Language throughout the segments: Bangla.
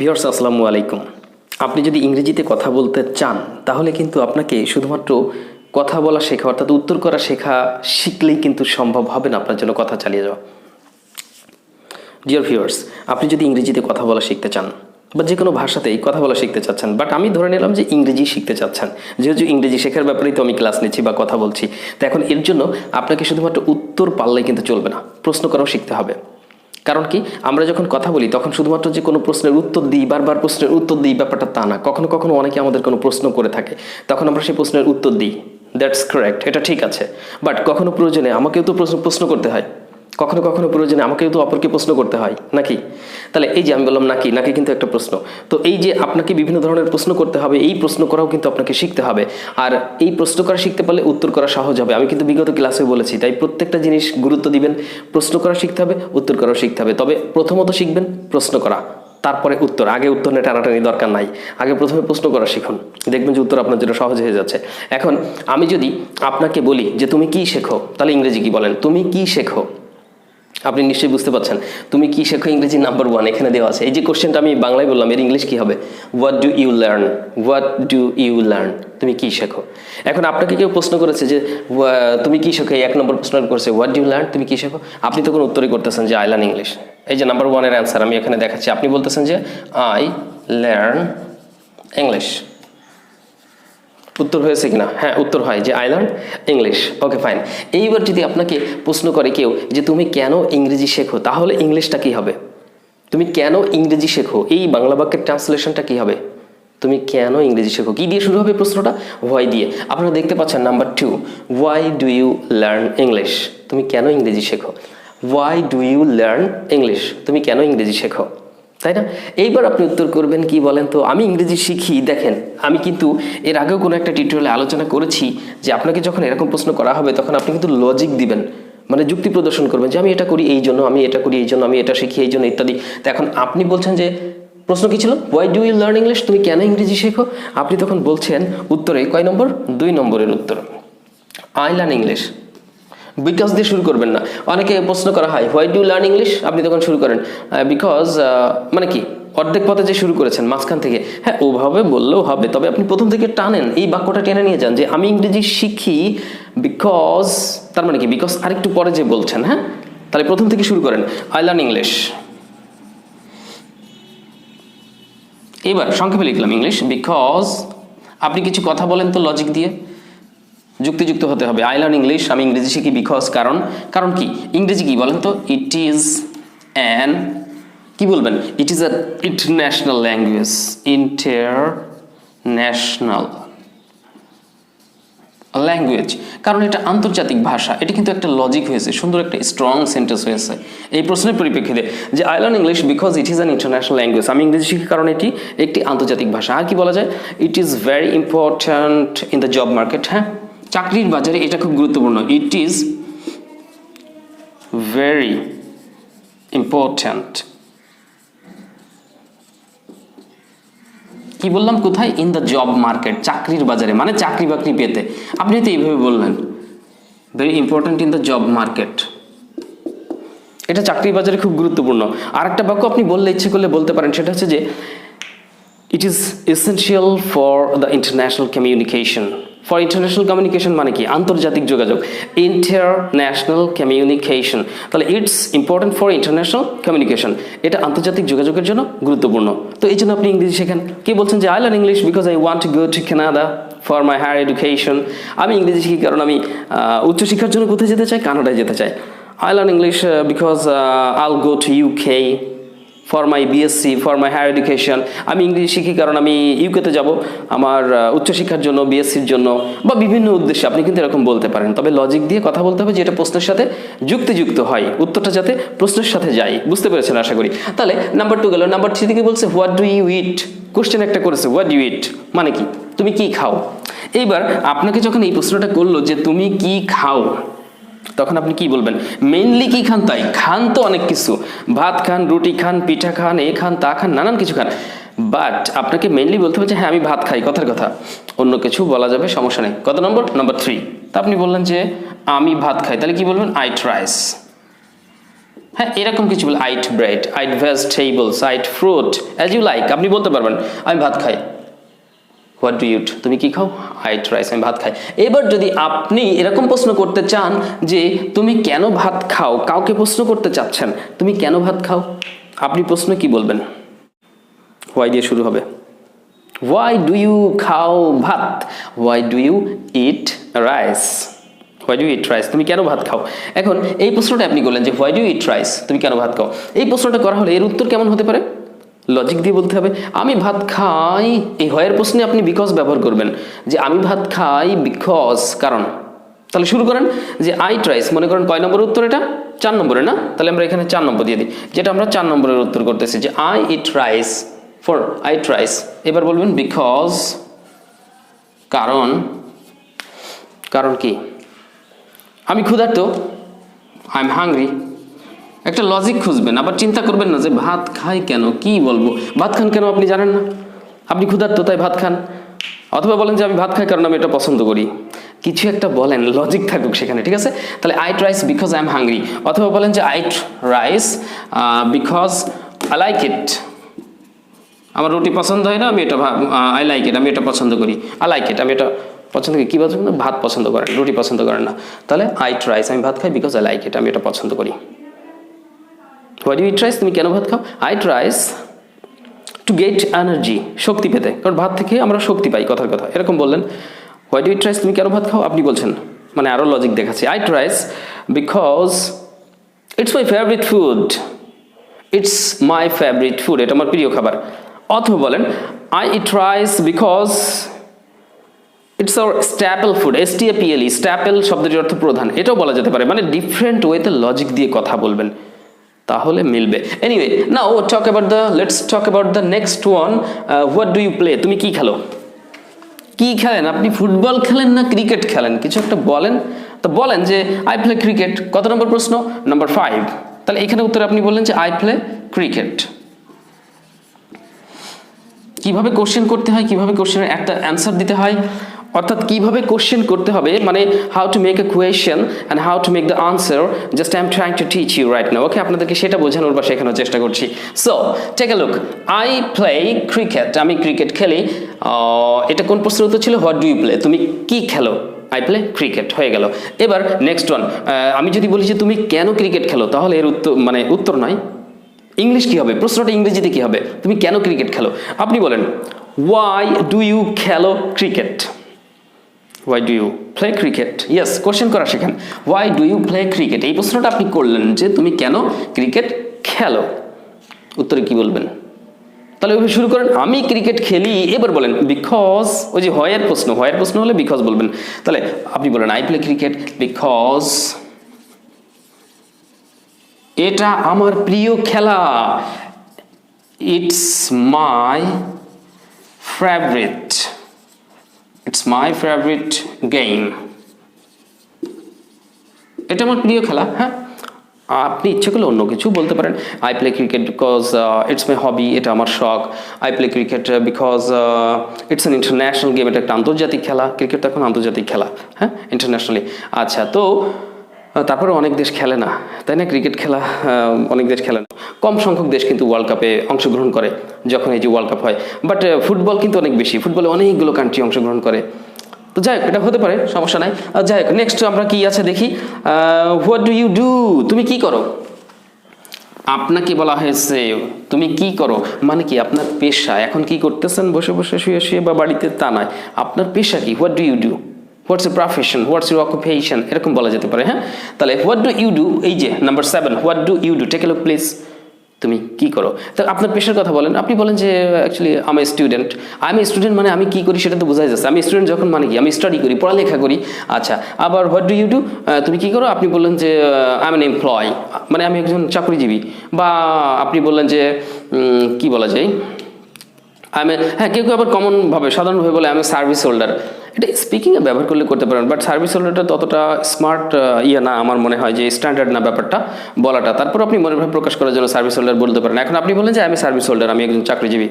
ভিউয়ার্স আসসালামু আলাইকুম। আপনি যদি ইংরেজিতে কথা বলতে চান তাহলে কিন্তু আপনাকে শুধুমাত্র কথা বলা শেখা অর্থাৎ উত্তর করা শেখা শিখলেই কিন্তু সম্ভব হবে না আপনার জন্য কথা চালিয়ে যাওয়া। ডিয়ার ভিউয়ার্স, আপনি যদি ইংরেজিতে কথা বলা শিখতে চান বা যে কোনো ভাষাতেই কথা বলা শিখতে চাচ্ছেন, বাট আমি ধরে নিলাম যে ইংরেজি শিখতে চাচ্ছেন, যেহেতু ইংরেজি শেখার ব্যাপারেই তো আমি ক্লাস নিচ্ছি বা কথা বলছি, তো এখন এর জন্য আপনাকে শুধুমাত্র উত্তর পারলেই কিন্তু চলবে না, প্রশ্ন করাও শিখতে হবে। কারণ কি, আমরা যখন কথা বলি তখন শুধুমাত্র যে কোনো প্রশ্নের উত্তর দিই, বারবার প্রশ্নের উত্তর দিই, ব্যাপারটা তা না। কখনো কখনো অনেকে আমাদের কোনো প্রশ্ন করে থাকে, তখন আমরা সেই প্রশ্নের উত্তর দিই, দ্যাটস কারেক্ট, এটা ঠিক আছে। বাট কখনো প্রয়োজনে আমাকেও তো প্রশ্ন করতে হয়, কখনো কখনো প্রয়োজনে আমাকেও তো অপরকে প্রশ্ন করতে হয় নাকি? তাহলে এই যে আমি বললাম নাকি, নাকি কিন্তু একটা প্রশ্ন। তো এই যে আপনাকে বিভিন্ন ধরনের প্রশ্ন করতে হবে, এই প্রশ্ন করাও কিন্তু আপনাকে শিখতে হবে। আর এই প্রশ্ন করা শিখতে পারলে উত্তর করা সহজ হবে। আমি কিন্তু বিগত ক্লাসে বলেছি, তাই প্রত্যেকটা জিনিস গুরুত্ব দিবেন। প্রশ্ন করা শিখতে হবে, উত্তর করাও শিখতে হবে। তবে প্রথমত শিখবেন প্রশ্ন করা, তারপরে উত্তর। আগে উত্তর নিয়ে টানাটানি দরকার নাই, আগে প্রথমে প্রশ্ন করা শিখুন, দেখবেন যে উত্তর আপনার জন্য সহজ হয়ে যাচ্ছে। এখন আমি যদি আপনাকে বলি যে তুমি কি শেখো, তাহলে ইংরেজি কি বলেন? তুমি কি শেখো? আপনি নিশ্চয়ই বুঝতে পারছেন, তুমি কি শেখো ইংরেজি নাম্বার 1 এখানে দেওয়া আছে। এই যে কোশ্চেনটা আমি বাংলায় বললাম, এর ইংলিশ কি হবে? What do you learn? What do you learn? তুমি কি শেখো। এখন আপনাকে কেউ প্রশ্ন করেছে যে তুমি কি শেখো, এই 1 নম্বর প্রশ্ন করেছে হোয়াট ডু ইউ লার্ন, তুমি কি শেখো। আপনি তো কোনো উত্তরই করতেছেন যে আই লার্ন ইংলিশ। এই যে নাম্বার 1 এর অ্যান্সার আমি এখানে দেখাচ্ছি, আপনি বলতেছেন যে আই লার্ন ইংলিশ। উত্তর হয়েছে কিনা? হ্যাঁ, উত্তর হয় যে I learn English. Okay, fine. এইবার যদি আপনাকে প্রশ্ন করে কেউ যে তুমি কেন ইংরেজি শেখো, তাহলে ইংলিশটা কি হবে? তুমি কেন ইংরেজি শেখো, এই বাংলা বাক্যের ট্রান্সলেশনটা কি হবে? তুমি কেন ইংরেজি শেখো, কি দিয়ে শুরু হবে প্রশ্নটা? হোয়াই দিয়ে। আপনারা দেখতে পাচ্ছেন number 2, why do you learn English. তুমি কেন ইংরেজি শেখো, why do you learn English, তুমি কেন ইংরেজি শেখো, তাই না? এইবার আপনি উত্তর করবেন কি বলেন তো? আমি ইংরেজি শিখি। দেখেন, আমি কিন্তু এর আগেও কোনো একটা টিউটোরিয়ালে আলোচনা করেছি যে আপনাকে যখন এরকম প্রশ্ন করা হবে তখন আপনি কিন্তু লজিক দিবেন, মানে যুক্তি প্রদর্শন করবেন যে আমি এটা করি এই জন্য, আমি এটা করি এই জন্য, আমি এটা শিখি এই জন্য ইত্যাদি। তো এখন আপনি বলছেন যে প্রশ্ন কি ছিল? Why do you learn English, তুমি কেন ইংরেজি শেখো। আপনি তখন বলছেন উত্তরে কয় নম্বর? 2 নম্বরের উত্তর, আই লার্ন ইংলিশ। বিকজ দিয়ে শুরু করবেন না। অনেকে প্রশ্ন করা হয় হোয়াই ডু লার্ন ইংলিশ, আপনি তখন শুরু করেন বিকজ, মানে কি অর্ধেক পথে যে শুরু করেছেন মাঝখান থেকে, হ্যাঁ ওভাবে বললেও হবে, তবে আপনি প্রথম থেকে টানেন, এই বাক্যটা টেনে নিয়ে যান যে আমি ইংরেজি শিখি বিকজ, তার মানে কি বিকজ আরেকটু পরে যে বলছেন, হ্যাঁ তাহলে প্রথম থেকে শুরু করেন আই লার্ন ইংলিশ। এবার সংক্ষেপে লিখলাম ইংলিশ বিকজ। আপনি কিছু কথা বলেন তো লজিক দিয়ে, যুক্তিযুক্ত হতে হবে। আই লার্ন ইংলিশ, আমি ইংরেজি শিখি বিকজ, কারণ। কারণ কি? ইংরেজি কি বলেন তো? ইট ইজ অ্যান, কি বলবেন? It is a international language, international language, কারণ এটা আন্তর্জাতিক ভাষা। এটা কিন্তু একটা লজিক হয়েছে, সুন্দর একটা স্ট্রং সেন্টেন্স হয়েছে এই প্রশ্নের পরিপ্রেক্ষিতে যে I learn English because it is an international language. আমি ইংরেজি শিখি কারণ এটি একটি আন্তর্জাতিক ভাষা। আর কি বলা যায়? It is very important in the job market. হ্যাঁ, চাকরির বাজারে এটা খুব গুরুত্বপূর্ণ। ইট ইজ ভেরি ইম্পর্ট্যান্ট, কি বললাম, কোথায়? ইন দ্য জব মার্কেট, চাকরির বাজারে, মানে চাকরি বাকরি পেতে। আপনি তো এইভাবে বললেন very important in the job market, এটা চাকরির বাজারে খুব গুরুত্বপূর্ণ। আর একটা বাক্য আপনি বললে, ইচ্ছে করলে বলতে পারেন, সেটা হচ্ছে যে it is essential for the international communication. For international communication মানে কি? আন্তর্জাতিক যোগাযোগ, ইন্টারন্যাশনাল কমিউনিকেশন। তাহলে it's important for international communication, এটা আন্তর্জাতিক যোগাযোগের জন্য গুরুত্বপূর্ণ। তো এই জন্য আপনি ইংরেজি শেখেন। কে বলছেন যে I learn English because I want to go to Canada for my higher education. আমি ইংরেজি শিখি কারণ আমি উচ্চশিক্ষার জন্য কোথায় যেতে চাই? কানাডায় যেতে চাই। I learn English because I'll go to UK for my BSc, for my higher education. আমি ইংরেজি শিখি কারণ আমি ইউকেতে যাব আমার উচ্চশিক্ষার জন্য, বিএসসির জন্য, বা বিভিন্ন উদ্দেশ্যে আপনি কিন্তু এরকম বলতে পারেন। তবে লজিক দিয়ে কথা বলতে হবে, যেটা প্রশ্নের সাথে যুক্তিযুক্ত হয়, উত্তরটা যাতে প্রশ্নের সাথে যায়। বুঝতে পেরেছেন আশা করি। তাহলে নাম্বার 2 গেল। নাম্বার 3 থেকে বলছে what do you eat. Question একটা করেছে, হোয়াট ডু ইউ ইট মানে কি? তুমি কি খাও। এইবার আপনাকে যখন এই প্রশ্নটা করলো যে তুমি কি খাও, তখন আপনি কি বলবেন? মেইনলি কি খান? তাই খান তো অনেক কিছু, ভাত খান, রুটি খান, পিঠা খান, এ খান, তা খান, নানান কিছু খান। বাট আপনাকে মেইনলি বলতে হবে যে হ্যাঁ আমি ভাত খাই, কথার কথা। অন্য কিছু বলা যাবে, সমস্যা নেই। কত নম্বর? নাম্বার 3। তা আপনি বললেন যে আমি ভাত খাই, তাহলে কি বলবেন? I eat rice. হ্যাঁ, এরকম কিছু বলে, I eat bread, I eat vegetables, I eat fruit, as you like আপনি বলতে পারবেন। আমি ভাত খাই, হোয়াট ডু ইট, তুমি কি খাও? আইট রাইস, আমি ভাত খাই। এবার যদি আপনি এরকম প্রশ্ন করতে চান যে তুমি কেন ভাত খাও, কাউকে প্রশ্ন করতে চাচ্ছেন তুমি কেন ভাত খাও, আপনি প্রশ্ন কি বলবেন? হোয়াই দিয়ে শুরু হবে। হোয়াই ডু ইউ খাও ভাত, why do you eat rice, why do you eat rice, তুমি কেন ভাত খাও। এখন এই প্রশ্নটা আপনি করলেন যে why do you eat rice, তুমি কেন ভাত খাও। এই প্রশ্নটা করা হলে এর উত্তর কেমন হতে পারে? লজিক দিয়ে বলতে হবে। আমি ভাত খাই, এই হয়ের প্রশ্নে আপনি বিকজ ব্যবহার করবেন, যে আমি ভাত খাই বিকজ, কারণ। তাহলে শুরু করেন যে আই ইট রাইস, মনে করেন কয় নম্বরের উত্তর এটা? 4 নম্বরে না? তাহলে আমরা এখানে 4 নম্বর দিয়ে দিই, যেটা আমরা 4 নম্বরের উত্তর করতেছি, যে I eat rice, for I eat rice. এবার বলবেন বিকজ, কারণ। কারণ কি? আমি ক্ষুধার্ত, আই এম হাংরি। একটা লজিক খুঁজবেন, আবার চিন্তা করবেন না যে ভাত খাই কেন, কি বলবো, ভাত খান কেন আপনি জানেন না, আপনি ক্ষুধার্ত তাই ভাত খান। অথবা বলেন যে আমি ভাত খাই কারণ আমি এটা পছন্দ করি, কিছু একটা বলেন, লজিক থাকুক সেখানে, ঠিক আছে? তাহলে I eat rice because I am hungry, অথবা বলেন যে I eat rice because I like it, আমার রুটি পছন্দ হয় না, আমি এটা আই লাইক ইট, আমি এটা পছন্দ করি, আই লাইক ইট, আমি এটা পছন্দ করি। কী পছন্দ? ভাত পছন্দ করেন, রুটি পছন্দ করেন না। তাহলে আইট রাইস, আমি ভাত খাই বিকজ আই লাইক ইট, আমি এটা পছন্দ করি। হোয়াই ডু ইট রাইস, তুমি কেন ভাত খাও? I eat rice to get energy, শক্তি পেতে, কারণ ভাত থেকে আমরা শক্তি পাই, কথার কথা। এরকম বললেন। হোয়াই ডু ইট রাইস, তুমি কেন ভাত খাও, আপনি বলছেন, মানে আরও লজিক দেখাচ্ছি, I eat rice because it's my favourite food, it's my favourite food, এটা আমার প্রিয় খাবার। অথবা বলেন I eat rice because it's our staple food, STAPLE, staple শব্দটির অর্থ প্রধান, এটাও বলা যেতে পারে। মানে ডিফারেন্ট ওয়েতে লজিক দিয়ে কথা বলবেন, তাহলে মিলবে। Anyway, now let's talk about the next one. What do you play, তুমি কি খেলো? কি খেলেন আপনি? ফুটবল খেলেন না ক্রিকেট খেলেন? কিছু একটা বলেন। তো বলেন যে আই প্লে ক্রিকেট। কত নম্বর প্রশ্ন? নাম্বার 5। তাহলে এখানে উত্তরে আপনি বললেন যে আই প্লে ক্রিকেট। কিভাবে কোশ্চেন করতে হয়, কিভাবে কোশ্চেনের একটা অ্যান্সার দিতে হয়, অর্থাৎ কিভাবে কোশ্চেন করতে হবে, মানে how to make a question and how to make the answer, just I am trying to teach you right now. Okay, আপনাদেরকে সেটা বোঝানোর বা শেখানোর চেষ্টা করছি। So take a look, I play cricket, আমি ক্রিকেট খেলি। এটা কোন প্রশ্নের উত্তর ছিল? হোয়াট ডু ইউ প্লে, তুমি কি খেলো? আই প্লে ক্রিকেট, হয়ে গেল। এবার নেক্সট ওয়ান, আমি যদি বলি যে তুমি কেন ক্রিকেট খেলো, তাহলে এর উত্তর, মানে উত্তর নয়, ইংলিশ কি হবে? প্রশ্নটা ইংরেজিতে কি হবে? তুমি কেন ক্রিকেট খেলো? আপনি বলেন ওয়াই ডু ইউ খেলো cricket, why do you play cricket. Yes, question করা শেখেন। Why do you play cricket, এই প্রশ্নটা আপনি করলেন যে তুমি কেন ক্রিকেট খেলো, উত্তরে কি বলবেন? তাহলে ওইভাবে শুরু করেন, আমি ক্রিকেট খেলি। এবার বলেন বিকজ, ওই যে হয়ের প্রশ্ন, হয়ের প্রশ্ন হলে বিকজ বলবেন। তাহলে আপনি বলেন আই প্লে ক্রিকেট বিকজ এটা আমার প্রিয় খেলা, it's my favourite, it's my favourite game, এটা আমার প্রিয় খেলা। হ্যাঁ, আপনি ইচ্ছে করলে অন্য কিছু বলতে পারেন। I play cricket because it's my hobby, এটা আমার শখ। I play cricket because it's an international game, এটা একটা আন্তর্জাতিক খেলা। ক্রিকেট তো এখন আন্তর্জাতিক খেলা, হ্যাঁ, ইন্টারন্যাশনালি। আচ্ছা, তো তারপরে অনেক দেশ খেলে না, তাই না? ক্রিকেট খেলা অনেক দেশ খেলে না, কম সংখ্যক দেশ কিন্তু ওয়ার্ল্ড কাপে অংশগ্রহণ করে যখন এই যে ওয়ার্ল্ড কাপ হয়। বাট ফুটবল কিন্তু অনেক বেশি, ফুটবলে অনেকগুলো কান্ট্রি অংশগ্রহণ করে। তো যাই হোক, এটা হতে পারে, সমস্যা নাই। যাই হোক, নেক্সট আমরা কি আছে দেখি। হোয়াট ডু ইউ ডু, তুমি কি করো? আপনাকে বলা হয়েছে তুমি কি করো, মানে কি আপনার পেশা, এখন কি করতেছেন বসে বসে শুয়ে শুয়ে বা বাড়িতে, তা নয়, আপনার পেশা কি? What do you do, what's your profession, what's your occupation, এরকম বলা যেতে পারে। হ্যাঁ, তাহলে হোয়াট ডু ইউ ডু, এই যে number 7, what do you do, take a look please, তুমি কি করো। তো আপনার পেশার কথা বলেন, আপনি বলেন যে অ্যাকচুয়ালি আমি স্টুডেন্ট। আমি স্টুডেন্ট মানে আমি কি করি সেটা তো বোঝাই যাচ্ছে। আমি স্টুডেন্ট যখন মানে কি, আমি স্টাডি করি, পড়ালেখা করি। আচ্ছা, আবার হোয়াট ডু ইউ ডু, তুমি কি করো? আপনি বললেন যে আই এম অ্যান এমপ্লয়, মানে আমি একজন চাকরিজীবী। বা আপনি বললেন যে কি বলা যায়, হ্যাঁ, কেউ কেউ আবার কমনভাবে সাধারণভাবে বলে আমি সার্ভিস হোল্ডার। এটা স্পিকিংয়ে ব্যবহার করলে করতে পারেন, বাট সার্ভিস হোল্ডারটা ততটা স্মার্ট না, আমার মনে হয় যে স্ট্যান্ডার্ড না ব্যাপারটা বলাটা। তারপর আপনি মনের ভাব প্রকাশ করার জন্য সার্ভিস হোল্ডার বলতে পারেন। এখন আপনি বলেন যে আমি সার্ভিস হোল্ডার, আমি একজন চাকরিজীবী।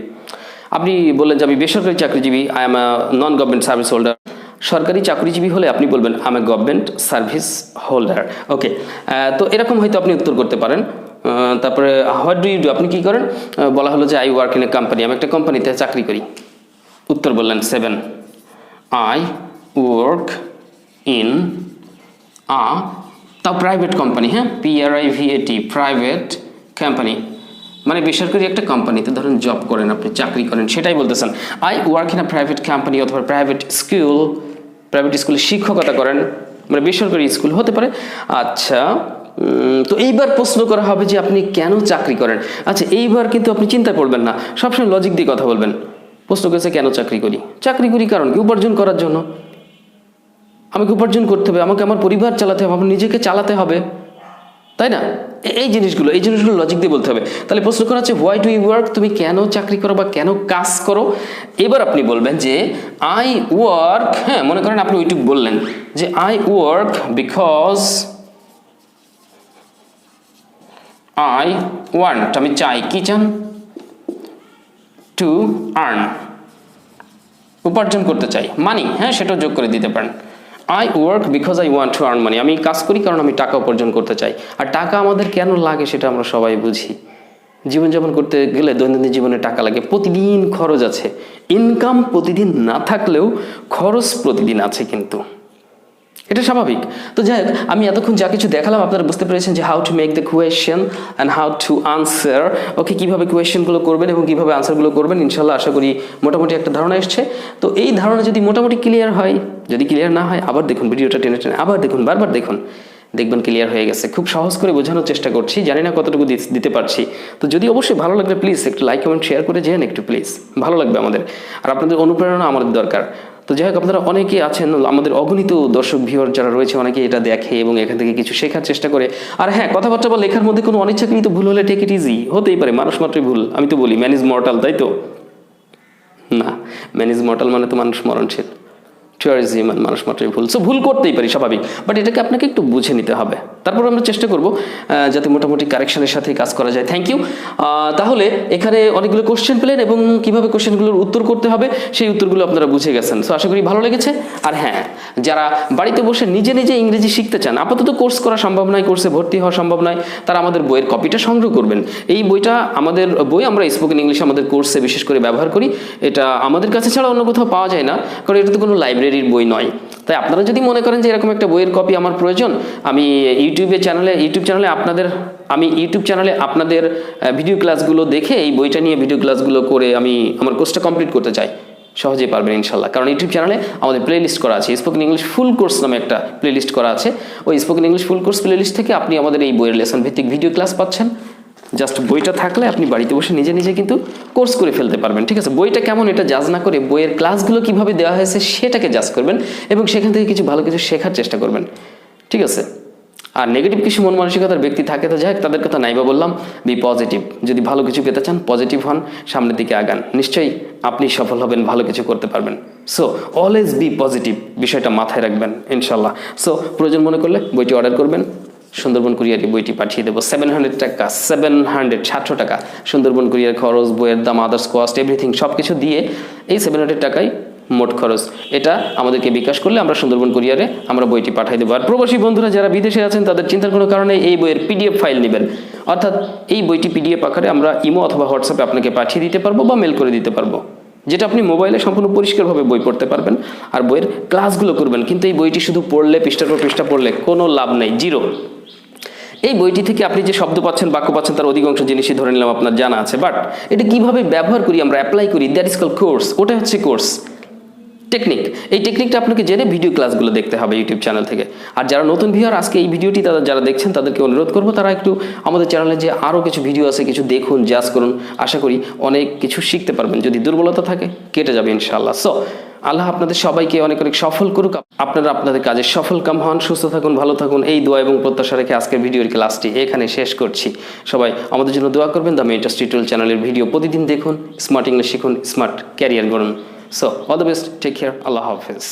আপনি বললেন যে আমি বেসরকারি চাকরিজীবী, I am non government service holder. সরকারি চাকরিজীবী হলে আপনি বলবেন I am a government service holder. Okay, তো এরকম হয়তো আপনি উত্তর করতে পারেন। তারপরে হোয়াট ডু ইউ ডু, আপনি কি করেন? বলা হলো যে I work in a company, আমি একটা কোম্পানিতে চাকরি করি। উত্তর বললেন 7, আই ওয়ার্ক ইন তাও প্রাইভেট কোম্পানি, হ্যাঁ, PRIVAT, প্রাইভেট কোম্পানি, মানে বেসরকারি একটা কোম্পানিতে ধরেন জব করেন, আপনি চাকরি করেন, সেটাই বলতেছেন। I work in a private company অথবা প্রাইভেট স্কুলে শিক্ষকতা করেন, মানে বেসরকারি স্কুল হতে পারে। আচ্ছা, তো এইবার প্রশ্ন করা হবে যে আপনি কেন চাকরি করেন। আচ্ছা, এইবার কিন্তু আপনি চিন্তা করবেন না, সবসময় লজিক দিয়ে কথা বলবেন। প্রশ্ন করেছে কেন চাকরি করি, চাকরি করি কারণ কি? উপার্জন করার জন্য। আমাকে উপার্জন করতে হবে, আমাকে আমার পরিবার চালাতে হবে, আমার নিজেকে চালাতে হবে, তাই না? এই জিনিসগুলো লজিক দিয়ে বলতে হবে। তাহলে প্রশ্ন করা হচ্ছে হোয়াই ডু ইউ ওয়ার্ক, তুমি কেন চাকরি করো বা কেন কাজ করো। এবার আপনি বলবেন যে আই ওয়ার্ক, হ্যাঁ, মনে করেন আপনি ওইটুকু বললেন যে I work because I want, আমি চাই, কি চান? টু আর্ন, উপার্জন করতে চাই, মানি, হ্যাঁ, সেটাও যোগ করে দিতে পারেন। I work because I want to earn money, আমি কাজ করি কারণ আমি টাকা উপার্জন করতে চাই। আর টাকা আমাদের কেন লাগে সেটা আমরা সবাই বুঝি। জীবনযাপন করতে গেলে দৈনন্দিন জীবনে টাকা লাগে, প্রতিদিন খরচ আছে। ইনকাম প্রতিদিন না থাকলেও খরচ প্রতিদিন আছে, কিন্তু এটা স্বাভাবিক। তো যাই হোক, আমি এতক্ষণ যা কিছু দেখালাম আপনারা বুঝতে পেরেছেন যে how to make the question and how to answer. Okay, কীভাবে কোয়েশ্চেনগুলো করবেন এবং কীভাবে আনসারগুলো করবেন, ইনশাল্লাহ আশা করি মোটামুটি একটা ধারণা এসছে। তো এই ধারণা যদি মোটামুটি ক্লিয়ার হয়, যদি ক্লিয়ার না হয় আবার দেখুন ভিডিওটা টেনে টেনে আবার দেখুন, বারবার দেখুন, দেখবেন ক্লিয়ার হয়ে গেছে। খুব সহজ করে বোঝানোর চেষ্টা করছি, জানি না কতটুকু দিতে পারছি। তো যদি অবশ্যই ভালো লাগলে প্লিজ একটু লাইক কমেন্ট শেয়ার করে যেন একটু, প্লিজ, ভালো লাগবে আমাদের। আর আপনাদের অনুপ্রেরণা আমাদের দরকার। তো যাই হোক, আপনারা অনেকেই আছেন, আমাদের অগণিত দর্শক ভিউয়ার যারা রয়েছে, অনেকে এটা দেখে এবং এখান থেকে কিছু শেখার চেষ্টা করে। আর হ্যাঁ, কথাবার্তা বা লেখার মধ্যে কোনো অনিচ্ছাকৃত ভুল হলে টেক ইট ইজি, হতেই পারে, মানুষ মাত্রই ভুল। আমি তো বলি ম্যান ইজ মর্টাল, তাই তো না? ম্যান ইজ মর্টাল মানে তো মানুষ মরণশীল, মানুষ মাত্রই ভুল। সো ভুল করতেই পারি, স্বাভাবিক, বাট এটাকে আপনাকে একটু বুঝে নিতে হবে। তারপর আমরা চেষ্টা করব যাতে মোটামুটি কারেকশনের সাথে কাজ করা যায়। Thank you. তাহলে এখানে অনেকগুলো কোশ্চেন পেলেন এবং কীভাবে কোশ্চেনগুলোর উত্তর করতে হবে সেই উত্তরগুলো আপনারা বুঝে গেছেন। সো আশা করি ভালো লেগেছে। আর হ্যাঁ, যারা বাড়িতে বসে নিজে নিজে ইংরেজি শিখতে চান, আপাতত কোর্স করা সম্ভব নয়, কোর্সে ভর্তি হওয়া সম্ভব নয়, তারা আমাদের বইয়ের কপিটা সংগ্রহ করবেন। এই বইটা আমাদের বই, আমরা স্পোকেন ইংলিশ আমাদের কোর্সে বিশেষ করে ব্যবহার করি। এটা আমাদের কাছে ছাড়া অন্য কোথাও পাওয়া যায় না, কারণ এটা তো কোনো লাইব্রেরির বই নয়। তাই আপনারা যদি মনে করেন যে এরকম একটা বইয়ের কপি আমার প্রয়োজন, আমি ইউটিউব চ্যানেলে আপনাদের ভিডিও ক্লাসগুলো দেখে এই বইটা নিয়ে ভিডিও ক্লাসগুলো করে আমি আমার কোর্সটা কমপ্লিট করতে চাই, সহজেই পারবেন ইনশাল্লাহ। কারণ ইউটিউব চ্যানেলে আমাদের প্লেলিস্ট করা আছে, স্পোকেন ইংলিশ ফুল কোর্স নামে একটা প্লেলিস্ট করা আছে। ওই spoken English full course playlist থেকে আপনি আমাদের এই বইয়ের লেসন ভিত্তিক ভিডিও ক্লাস পাচ্ছেন। জাস্ট বইটা থাকলে আপনি বাড়িতে বসে নিজে নিজে কিন্তু কোর্স করে ফেলতে পারবেন। ঠিক আছে, বইটা কেমন এটা জাজ না করে বইয়ের ক্লাসগুলো কিভাবে দেওয়া হয়েছে সেটাকে জাজ করবেন এবং সেখান থেকে কিছু ভালো কিছু শেখার চেষ্টা করবেন। ঠিক আছে, আর নেগেটিভ কিছু মন মানসিকতার ব্যক্তি থাকে তো যাই, তাদের কথা নাইবা বললাম, বি পজিটিভ। যদি ভালো কিছু পেতে চান, পজিটিভ হন, সামনের দিকে আগান, নিশ্চয়ই আপনি সফল হবেন, ভালো কিছু করতে পারবেন। সো অলওয়েজ বি পজিটিভ, বিষয়টা মাথায় রাখবেন ইনশাল্লাহ। সো প্রয়োজন মনে করলে বইটি অর্ডার করবেন, সুন্দরবন কুরিয়ারে বইটি পাঠিয়ে দেবো। 700 টাকা, 700 টাকা সুন্দরবন কুরিয়ার খরচ, বইয়ের দাম, আদার্স কস্ট, এভরিথিং সব কিছু দিয়ে এই 700 টাকায় মোট খরচ। এটা আমাদেরকে বিকাশ করলে আমরা সুন্দরবন কুরিয়ারে আমরা বইটি পাঠিয়ে দেবো। আর প্রবাসী বন্ধুরা যারা বিদেশে আছেন তাদের চিন্তার কোনো কারণে এই বইয়ের PDF ফাইল নেবেন, অর্থাৎ এই বইটি PDF আকারে আমরা ইমো অথবা হোয়াটসঅ্যাপে আপনাকে পাঠিয়ে দিতে পারবো বা মেল করে দিতে পারবো, যেটা আপনি মোবাইলে সম্পূর্ণ পরিষ্কারভাবে বই পড়তে পারবেন আর বইয়ের ক্লাসগুলো করবেন। কিন্তু এই বইটি শুধু পড়লে, পৃষ্ঠার পর পৃষ্ঠা পড়লে কোনো লাভ নেই, জিরো। এই বইটি থেকে আপনি যে শব্দ পাচ্ছেন, বাক্য পাচ্ছেন, তার অধিকাংশ জিনিসই ধরে নিলাম আপনার জানা আছে, বাট এটা কিভাবে ব্যবহার করি, আমরা অ্যাপ্লাই করি, দ্যাট ইজ কল্ড কোর্স। ওটা হচ্ছে কোর্স টেকনিক। এই টেকনিকটা আপনাকে জেনে ভিডিও ক্লাসগুলো দেখতে হবে ইউটিউব চ্যানেল থেকে। আর যারা নতুন ভিউয়ার আজকে এই ভিডিওটি যারা দেখছেন তাদেরকে অনুরোধ করবো তারা একটু আমাদের চ্যানেলে যে আরও কিছু ভিডিও আছে কিছু দেখুন, জাজ করুন, আশা করি অনেক কিছু শিখতে পারবেন। যদি দুর্বলতা থাকে কেটে যাবে ইনশাআল্লাহ। সো আল্লাহ আপনাদের সবাইকে অনেক অনেক সফল করুক, আপনারা আপনাদের কাজে সফল কাম হন, সুস্থ থাকুন, ভালো থাকুন, এই দোয়া এবং প্রত্যাশা রেখে আজকের ভিডিওর ক্লাসটি এখানে শেষ করছি। সবাই আমাদের জন্য দোয়া করবেন। দ্য মেন্টার্স টিউটোরিয়াল চ্যানেলের ভিডিও প্রতিদিন দেখুন, স্মার্ট ইংলিশ শিখুন, স্মার্ট ক্যারিয়ার গড়ুন। So all the best, take care, Allah Hafiz.